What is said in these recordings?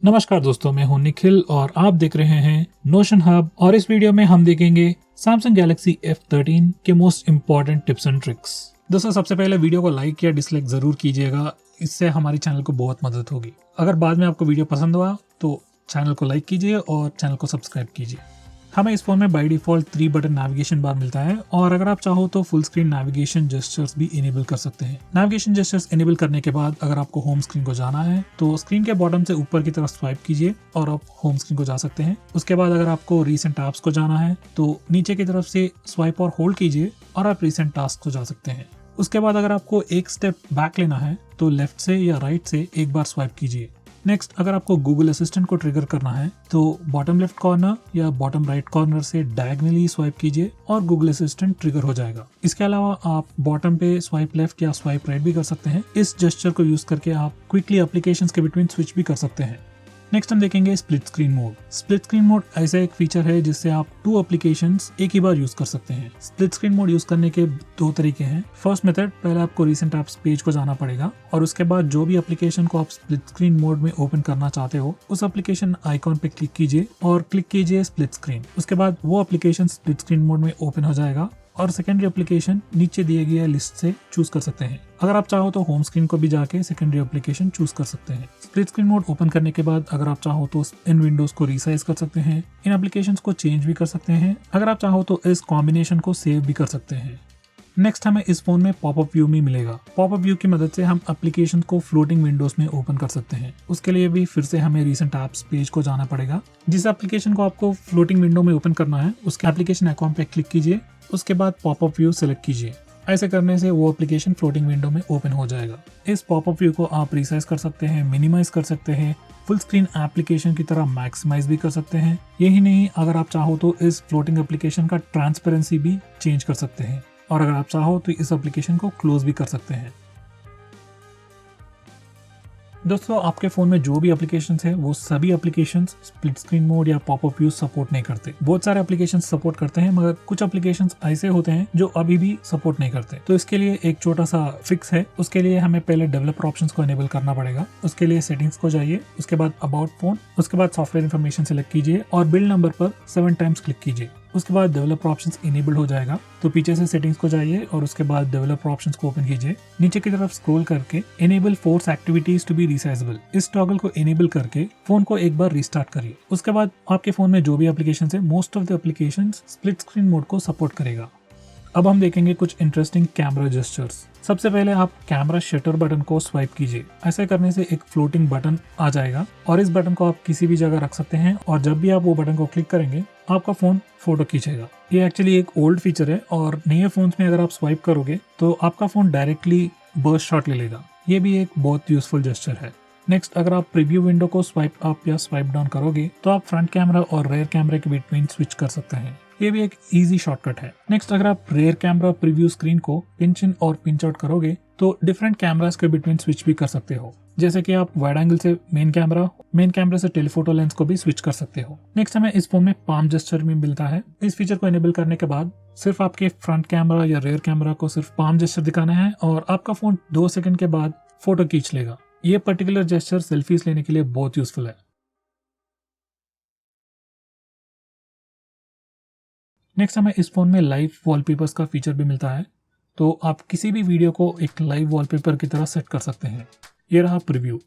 नमस्कार दोस्तों, मैं हूं निखिल और आप देख रहे हैं नोशन हब। और इस वीडियो में हम देखेंगे सैमसंग गैलेक्सी F13 के most important tips and tricks. दोस्तों, सबसे पहले वीडियो को लाइक या डिसलाइक जरूर कीजिएगा, इससे हमारे चैनल को बहुत मदद होगी। अगर बाद में आपको वीडियो पसंद हुआ तो चैनल को लाइक कीजिए और चैनल को सब्सक्राइब कीजिए। हमें इस फोन में by default 3 button navigation bar मिलता है और अगर आप चाहो तो फुल स्क्रीन नेविगेशन जेस्चर्स भी इनेबल कर सकते हैं। नेविगेशन जेस्चर्स इनेबल करने के बाद अगर आपको होम स्क्रीन को जाना है तो स्क्रीन के बॉटम से ऊपर की तरफ स्वाइप कीजिए और आप होम स्क्रीन को जा सकते हैं। उसके बाद अगर आपको रीसेंट ऐप्स को जाना है तो नीचे की तरफ से स्वाइप और होल्ड कीजिए और आप रीसेंट टास्क को जा सकते हैं। उसके बाद अगर आपको एक स्टेप बैक लेना है तो लेफ्ट से या राइट से एक बार स्वाइप कीजिए। नेक्स्ट, अगर आपको गूगल असिस्टेंट को ट्रिगर करना है तो बॉटम लेफ्ट कॉर्नर या बॉटम राइट कॉर्नर से डायगनली स्वाइप कीजिए और गूगल असिस्टेंट ट्रिगर हो जाएगा। इसके अलावा आप बॉटम पे स्वाइप लेफ्ट या स्वाइप राइट भी कर सकते हैं। इस जेस्चर को यूज करके आप क्विकली एप्लीकेशंस के बिटवीन स्विच भी कर सकते हैं। नेक्स्ट हम देखेंगे split screen mode. Split screen mode ऐसा एक फीचर है जिससे आप 2 एप्लीकेशंस एक ही बार यूज कर सकते हैं। स्प्लिट स्क्रीन मोड यूज करने के 2 तरीके हैं। फर्स्ट मेथड, पहले आपको रीसेंट ऐप्स पेज को जाना पड़ेगा और उसके बाद जो भी एप्लीकेशन को आप स्प्लिट स्क्रीन मोड में ओपन करना चाहते हो उस एप्लीकेशन आइकॉन पे क्लिक कीजिए और क्लिक कीजिए स्प्लिट स्क्रीन। उसके बाद वो एप्लीकेशन स्प्लिट स्क्रीन मोड में ओपन हो जाएगा और सेकेंडरी एप्लीकेशन नीचे दिए गए लिस्ट से चूज कर सकते हैं। अगर आप चाहो तो होम स्क्रीन को भी जाके सेकेंडरी एप्लीकेशन चूज कर सकते हैं। स्प्लिट स्क्रीन मोड ओपन करने के बाद अगर आप चाहो तो इन विंडोज को रीसाइज कर सकते हैं, इन एप्लीकेशंस को चेंज भी कर सकते हैं। अगर आप चाहो तो इस कॉम्बिनेशन को सेव भी कर सकते हैं। नेक्स्ट हमें इस फोन में पॉपअप व्यू में मिलेगा। पॉपअप व्यू की मदद से हम एप्लीकेशन को फ्लोटिंग विंडोज में ओपन कर सकते हैं। उसके लिए भी फिर से हमें रीसेंट ऐप्स पेज को जाना पड़ेगा। जिस एप्लीकेशन को आपको फ्लोटिंग विंडो में ओपन करना है उसके एप्लीकेशन आइकॉन पे क्लिक कीजिए, उसके बाद पॉपअप व्यू सेलेक्ट कीजिए। ऐसे करने से वो एप्लीकेशन फ्लोटिंग विंडो में ओपन हो जाएगा। इस पॉपअप व्यू को आप रिसाइज कर सकते हैं, मिनिमाइज कर सकते हैं, फुल स्क्रीन एप्लीकेशन की तरह मैक्सिमाइज भी कर सकते हैं। यही नहीं, अगर आप चाहो तो इस फ्लोटिंग एप्लीकेशन का ट्रांसपेरेंसी भी चेंज कर सकते हैं और अगर आप चाहो तो इस एप्लीकेशन को क्लोज भी कर सकते हैं। दोस्तों, आपके फोन में जो भी एप्लीकेशंस है वो सभी एप्लीकेशंस स्प्लिट स्क्रीन मोड या पॉपअप व्यू सपोर्ट नहीं करते। बहुत सारे एप्लीकेशंस सपोर्ट करते हैं मगर कुछ एप्लीकेशंस ऐसे होते हैं जो अभी भी सपोर्ट नहीं करते। तो इसके लिए एक छोटा सा फिक्स है। उसके लिए हमें पहले डेवलपर ऑप्शंस को एनेबल करना पड़ेगा। उसके लिए सेटिंग्स को जाइए, उसके बाद अबाउट फोन, उसके बाद सॉफ्टवेयर इन्फॉर्मेशन सेलेक्ट कीजिए और बिल्ड नंबर पर 7 टाइम्स क्लिक कीजिए। उसके बाद डेवलपर ऑप्शंस इनेबल्ड हो जाएगा। तो पीछे से सेटिंग्स को जाइए और उसके बाद डेवलपर ऑप्शंस को ओपन कीजिए। नीचे की तरफ स्क्रॉल करके enable force activities to be resizable, इस टॉगल को इनेबल करके फोन को एक बार रिस्टार्ट करिए। उसके बाद आपके फोन में जो भी एप्लीकेशन है most of the application split screen mode को सपोर्ट करेगा। अब हम देखेंगे कुछ इंटरेस्टिंग कैमरा जेस्चर्स। सबसे पहले आप कैमरा शटर बटन को स्वाइप कीजिए। ऐसे करने से एक फ्लोटिंग बटन आ जाएगा और इस बटन को आप किसी भी जगह रख सकते हैं और जब भी आप वो बटन को क्लिक करेंगे आपका फोन फोटो खींचेगा। ये एक्चुअली एक ओल्ड फीचर है और नए फोन्स में अगर आप स्वाइप करोगे तो आपका फोन डायरेक्टली बर्स्ट शॉट ले लेगा। ये भी एक बहुत यूजफुल जेस्चर है। नेक्स्ट, अगर आप प्रीव्यू विंडो को स्वाइप अप या स्वाइप डाउन करोगे तो आप फ्रंट कैमरा और रेयर कैमरा के बिटवीन स्विच कर सकते हैं। ये भी एक इजी शॉर्टकट है। नेक्स्ट, अगर आप रेयर कैमरा प्रीव्यू स्क्रीन को पिंच इन और पिंच आउट करोगे तो डिफरेंट कैमरास के बिटवीन स्विच भी कर सकते हो। जैसे कि आप वाइड एंगल से मेन कैमरा से टेलीफोटो लेंस को भी स्विच कर सकते हो। नेक्स्ट, हमें इस फोन में पाम जेस्चर भी मिलता है। इस फीचर को एनेबल करने के बाद सिर्फ आपके फ्रंट कैमरा या रेयर कैमरा को सिर्फ पाम जेस्चर दिखाना है और आपका फोन 2 सेकंड के बाद फोटो खींच लेगा। ये पर्टिकुलर जेस्चर सेल्फीज लेने के लिए बहुत यूजफुल है। नेक्स्ट, हमें इस फोन में लाइव वॉलपेपर्स का फीचर भी मिलता है। तो आप किसी भी वीडियो को एक लाइव वॉलपेपर की तरह सेट कर सकते हैं। ये रहा प्रीव्यू।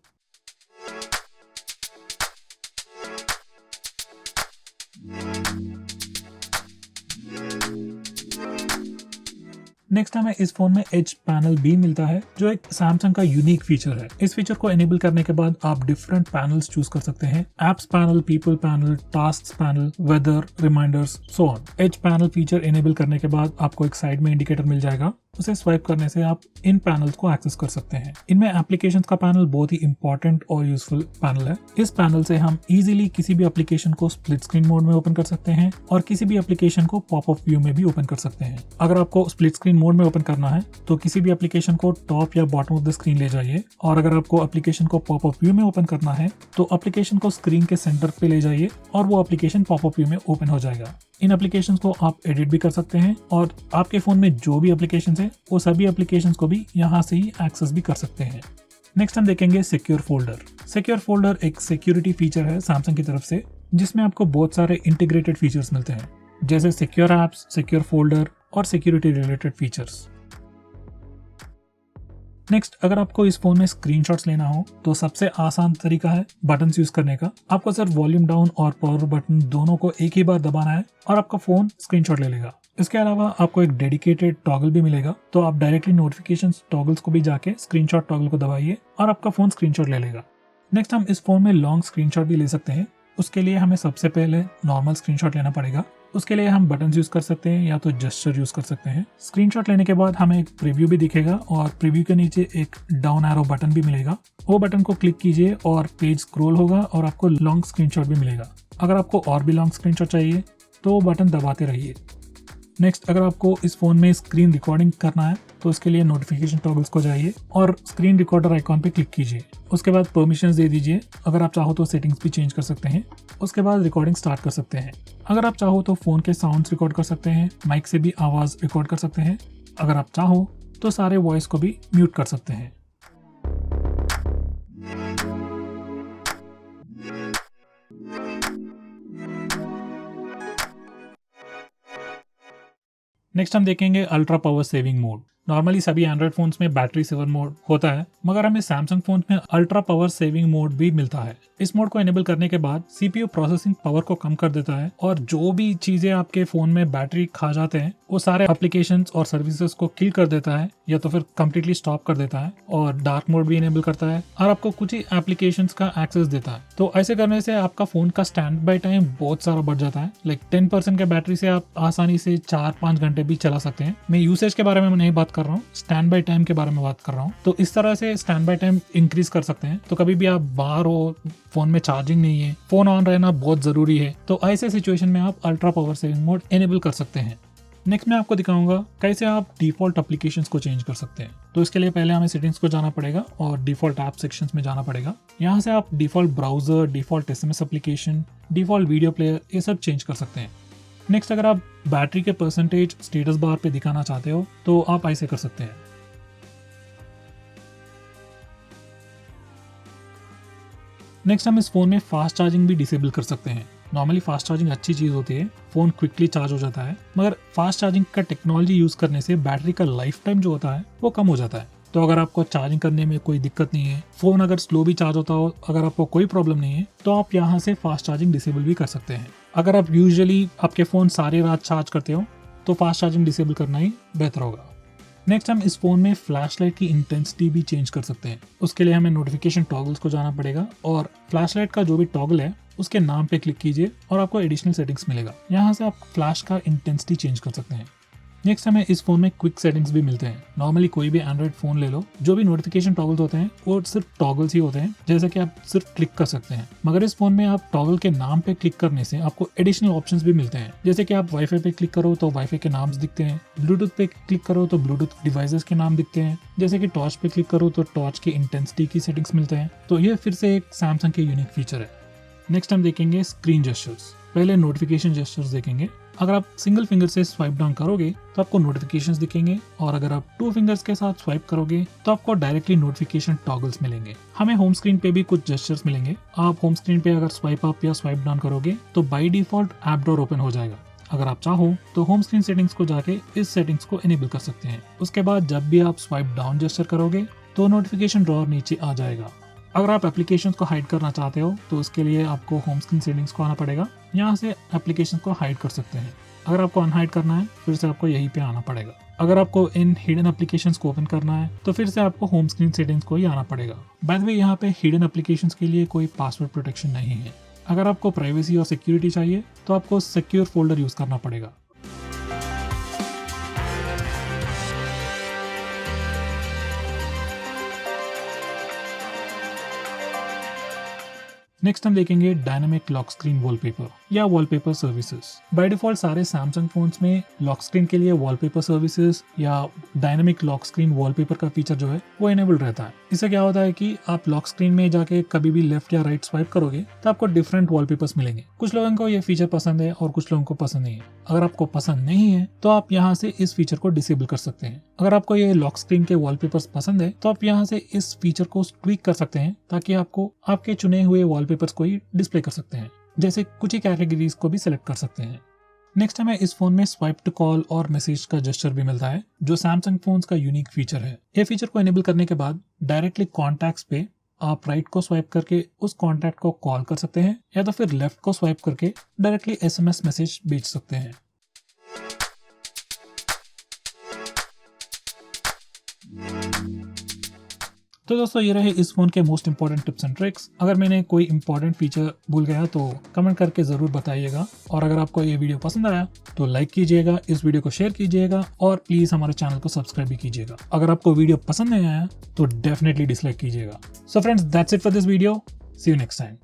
नेक्स्ट हमें इस फोन में एज पैनल भी मिलता है जो एक सैमसंग का यूनिक फीचर है। इस फीचर को एनेबल करने के बाद आप डिफरेंट पैनल्स चूज कर सकते हैं। Apps panel, people panel, task panel, weather, reminders, so on. Edge panel feature enable करने के बाद आपको एक साइड में इंडिकेटर मिल जाएगा। उसे स्वाइप करने से आप इन पैनल्स को एक्सेस कर सकते हैं। इनमें एप्लीकेशंस का पैनल बहुत ही इंपॉर्टेंट और यूजफुल पैनल है। इस पैनल से हम इजीली किसी भी एप्लीकेशन को स्प्लिट स्क्रीन मोड में ओपन कर सकते हैं और किसी भी एप्लीकेशन को पॉपअप व्यू में भी ओपन कर सकते हैं। अगर आपको स्प्लिट स्क्रीन मोड में ओपन करना है तो किसी भी एप्लीकेशन को टॉप या बॉटम ऑफ द स्क्रीन ले जाइए और अगर आपको एप्लीकेशन को पॉपअप व्यू में ओपन करना है तो एप्लीकेशन को स्क्रीन के सेंटर पे ले जाइए और वो एप्लीकेशन पॉपअप व्यू में ओपन हो जाएगा। इन एप्लीकेशंस को आप एडिट भी कर सकते हैं और आपके फोन में जो भी एप्लीकेशंस है वो सभी एप्लीकेशंस को भी यहाँ से ही एक्सेस भी कर सकते हैं। नेक्स्ट हम देखेंगे सिक्योर फोल्डर। सिक्योर फोल्डर एक सिक्योरिटी फीचर है सैमसंग की तरफ से, जिसमें आपको बहुत सारे इंटीग्रेटेड फीचर्स मिलते हैं, जैसे सिक्योर एप्स, सिक्योर फोल्डर और सिक्योरिटी रिलेटेड फीचर्स। नेक्स्ट, अगर आपको इस फोन में स्क्रीनशॉट्स लेना हो तो सबसे आसान तरीका है बटन्स यूज करने का। आपको सिर्फ वॉल्यूम डाउन और पावर बटन दोनों को एक ही बार दबाना है और आपका फोन स्क्रीनशॉट ले लेगा। इसके अलावा आपको एक डेडिकेटेड टॉगल भी मिलेगा, तो आप डायरेक्टली नोटिफिकेशंस टॉगल्स को भी जाके स्क्रीनशॉट टॉगल को दबाइए और आपका फोन स्क्रीनशॉट ले लेगा। नेक्स्ट, हम इस फोन में लॉन्ग स्क्रीनशॉट भी ले सकते हैं। उसके लिए हमें सबसे पहले नॉर्मल स्क्रीनशॉट लेना पड़ेगा। उसके लिए हम बटन यूज कर सकते हैं या तो जेस्चर यूज कर सकते हैं। स्क्रीनशॉट लेने के बाद हमें एक प्रीव्यू भी दिखेगा और प्रीव्यू के नीचे एक डाउन एरो बटन भी मिलेगा। वो बटन को क्लिक कीजिए और पेज स्क्रॉल होगा और आपको लॉन्ग स्क्रीनशॉट भी मिलेगा। अगर आपको और भी लॉन्ग स्क्रीनशॉट चाहिए तो वो बटन दबाते रहिए। नेक्स्ट, अगर आपको इस फोन में स्क्रीन रिकॉर्डिंग करना है तो उसके लिए नोटिफिकेशन टॉगल्स को जाइए और स्क्रीन रिकॉर्डर आइकॉन पे क्लिक कीजिए। उसके बाद परमिशंस दे दीजिए। अगर आप चाहो तो सेटिंग्स भी चेंज कर सकते हैं। उसके बाद रिकॉर्डिंग स्टार्ट कर सकते हैं। अगर आप चाहो तो फोन के साउंड्स रिकॉर्ड कर सकते हैं, माइक से भी आवाज रिकॉर्ड कर सकते हैं। अगर आप चाहो तो सारे वॉइस को भी म्यूट कर सकते हैं। नेक्स्ट हम देखेंगे ultra power saving mode. Normally सभी एंड्रॉइड फोन्स में बैटरी सेवर मोड होता है, मगर हमें सैमसंग फोन में अल्ट्रा पावर सेविंग मोड भी मिलता है। इस मोड को एनेबल करने के बाद सीपीयू प्रोसेसिंग पावर को कम कर देता है और जो भी चीजें आपके फोन में बैटरी खा जाते हैं वो सारे एप्लीकेशंस और सर्विसेज को किल कर देता है या तो फिर कंप्लीटली स्टॉप कर देता है, और डार्क मोड भी एनेबल करता है और आपको कुछ ही एप्लीकेशंस का एक्सेस देता है। तो ऐसे करने से आपका फोन का स्टैंड बाय टाइम बहुत सारा बढ़ जाता है। लाइक 10% के बैटरी से आप आसानी से 4-5 घंटे भी चला सकते हैं। मैं यूसेज के बारे में नहीं बात कर रहा हूँ, स्टैंड बाय टाइम के बारे में बात कर रहा हूँ। तो इस तरह से स्टैंड बाय टाइम इंक्रीज कर सकते हैं। तो कभी भी आप बाहर हो, फोन में चार्जिंग नहीं है, फोन ऑन रहना बहुत जरूरी है, तो ऐसे सिचुएशन में आप ultra power saving mode enable कर सकते हैं। नेक्स्ट मैं आपको दिखाऊंगा कैसे आप डिफॉल्ट एप्लीकेशंस को चेंज कर सकते हैं। तो इसके लिए पहले हमें सेटिंग्स को जाना पड़ेगा और डिफॉल्ट ऐप सेक्शंस में जाना पड़ेगा। यहाँ से आप default browser, default SMS application, default video player, ये सब चेंज कर सकते हैं। नेक्स्ट, अगर आप बैटरी के परसेंटेज स्टेटस बार पे दिखाना चाहते हो तो आप ऐसे कर सकते हैं। नेक्स्ट, हम इस फोन में फास्ट चार्जिंग भी डिसेबल कर सकते हैं। नॉर्मली फास्ट चार्जिंग अच्छी चीज होती है, फोन क्विकली चार्ज हो जाता है, मगर फास्ट चार्जिंग का टेक्नोलॉजी यूज करने से बैटरी का लाइफ टाइम जो होता है वो कम हो जाता है। तो अगर आपको चार्जिंग करने में कोई दिक्कत नहीं है, फोन अगर स्लो भी चार्ज होता हो, अगर आपको कोई प्रॉब्लम नहीं है, तो आप यहाँ से फास्ट चार्जिंग डिसेबल भी कर सकते हैं। अगर आप यूजुअली आपके फोन सारी रात चार्ज करते हो तो फास्ट चार्जिंग डिसेबल करना ही बेहतर होगा। नेक्स्ट, हम इस फोन में फ्लैशलाइट की इंटेंसिटी भी चेंज कर सकते हैं। उसके लिए हमें नोटिफिकेशन टॉगल्स को जाना पड़ेगा और फ्लैशलाइट का जो भी टॉगल है उसके नाम पे क्लिक कीजिए और आपको एडिशनल सेटिंग्स मिलेगा। यहाँ से आप फ्लैश का इंटेंसिटी चेंज कर सकते हैं। नेक्स्ट, हमें इस फोन में क्विक सेटिंग्स भी मिलते हैं। नॉर्मली कोई भी एंड्रॉइड फोन ले लो, जो भी नोटिफिकेशन टॉगल्स होते हैं वो सिर्फ टॉगल्स ही होते हैं, जैसे कि आप सिर्फ क्लिक कर सकते हैं। मगर इस फोन में आप टॉगल के नाम पे क्लिक करने से आपको एडिशनल ऑप्शंस भी मिलते हैं, जैसे कि आप वाईफाई पे क्लिक करो तो वाईफाई के नाम दिखते हैं, ब्लूटूथ पे क्लिक करो तो ब्लूटूथ डिवाइसेस के नाम दिखते हैं, जैसे कि टॉर्च पे क्लिक करो तो टॉर्च की इंटेंसिटी की सेटिंग्स मिलते हैं। तो ये फिर से एक सैमसंग के यूनिक फीचर है। नेक्स्ट, हम देखेंगे स्क्रीन जेस्चर्स। पहले नोटिफिकेशन जेस्चर्स देखेंगे। अगर आप सिंगल फिंगर से स्वाइप डाउन करोगे तो आपको नोटिफिकेशंस दिखेंगे, और अगर आप 2 फिंगर्स के साथ स्वाइप करोगे तो आपको डायरेक्टली नोटिफिकेशन टॉगल्स मिलेंगे। हमें होम स्क्रीन पे भी कुछ जेस्चर्स मिलेंगे। आप होम स्क्रीन पे अगर स्वाइप अप या स्वाइप डाउन करोगे तो by default app door open हो जाएगा। अगर आप चाहो तो होम स्क्रीन सेटिंग्स को जाके इस सेटिंग्स को इनेबल कर सकते हैं। उसके बाद जब भी आप स्वाइप डाउन जेस्चर करोगे तो नोटिफिकेशन ड्रॉअर नीचे आ जाएगा। अगर आप एप्लीकेशंस को हाइड करना चाहते हो तो उसके लिए आपको होम स्क्रीन सेटिंग्स को आना पड़ेगा। यहाँ से एप्लीकेशंस को हाइड कर सकते हैं। अगर आपको अनहाइड करना है फिर से आपको यहीं पे आना पड़ेगा। अगर आपको इन हिडन एप्लीकेशंस को ओपन करना है तो फिर से आपको होम स्क्रीन सेटिंग्स को ही आना पड़ेगा। बाय द वे, यहाँ पे हिडन एप्लीकेशंस के लिए कोई पासवर्ड प्रोटेक्शन नहीं है। अगर आपको प्राइवेसी और सिक्योरिटी चाहिए तो आपको सिक्योर फोल्डर यूज करना पड़ेगा। नेक्स्ट हम देखेंगे डायनामिक लॉक स्क्रीन वॉलपेपर या वॉलपेपर सर्विसेज। बाय डिफॉल्ट सारे सैमसंग फोन्स में लॉक स्क्रीन के लिए वॉलपेपर सर्विसेज या डायनामिक लॉक स्क्रीन वॉलपेपर का फीचर जो है वो इनेबल्ड रहता है। इससे क्या होता है कि आप लॉक स्क्रीन में जाके कभी भी लेफ्ट या राइट स्वाइप करोगे तो आपको डिफरेंट वॉलपेपर्स मिलेंगे। कुछ लोगों को ये फीचर पसंद है और कुछ लोगों को पसंद नहीं है। अगर आपको पसंद नहीं है तो आप यहाँ से इस फीचर को डिसेबल कर सकते हैं। अगर आपको ये लॉक स्क्रीन के वॉलपेपर्स पसंद है तो आप यहाँ से इस फीचर को ट्वीक कर सकते हैं ताकि आपको आपके चुने हुए वॉलपेपर्स को ही डिस्प्ले कर सकते हैं। जैसे कुछ ही कैटेगरीज को भी सिलेक्ट कर सकते हैं। नेक्स्ट हमें इस फोन में स्वाइप टू कॉल और मैसेज का जेस्चर भी मिलता है जो सैमसंग फोन्स का यूनिक फीचर है। ये फीचर को एनेबल करने के बाद डायरेक्टली कॉन्टैक्ट्स पे आप राइट को स्वाइप करके उस कॉन्टैक्ट को कॉल कर सकते हैं या तो फिर लेफ्ट को स्वाइप करके डायरेक्टली SMS मैसेज भेज सकते हैं। तो दोस्तों ये रहे इस फोन के most important tips and tricks. अगर मैंने कोई इंपॉर्टेंट फीचर भूल गया तो कमेंट करके जरूर बताइएगा। और अगर आपको ये वीडियो पसंद आया तो लाइक कीजिएगा, इस वीडियो को शेयर कीजिएगा और प्लीज हमारे चैनल को सब्सक्राइब भी कीजिएगा। अगर आपको वीडियो पसंद नहीं आया तो डेफिनेटली डिसलाइक कीजिएगा। So friends, that's it for this video. See you next time.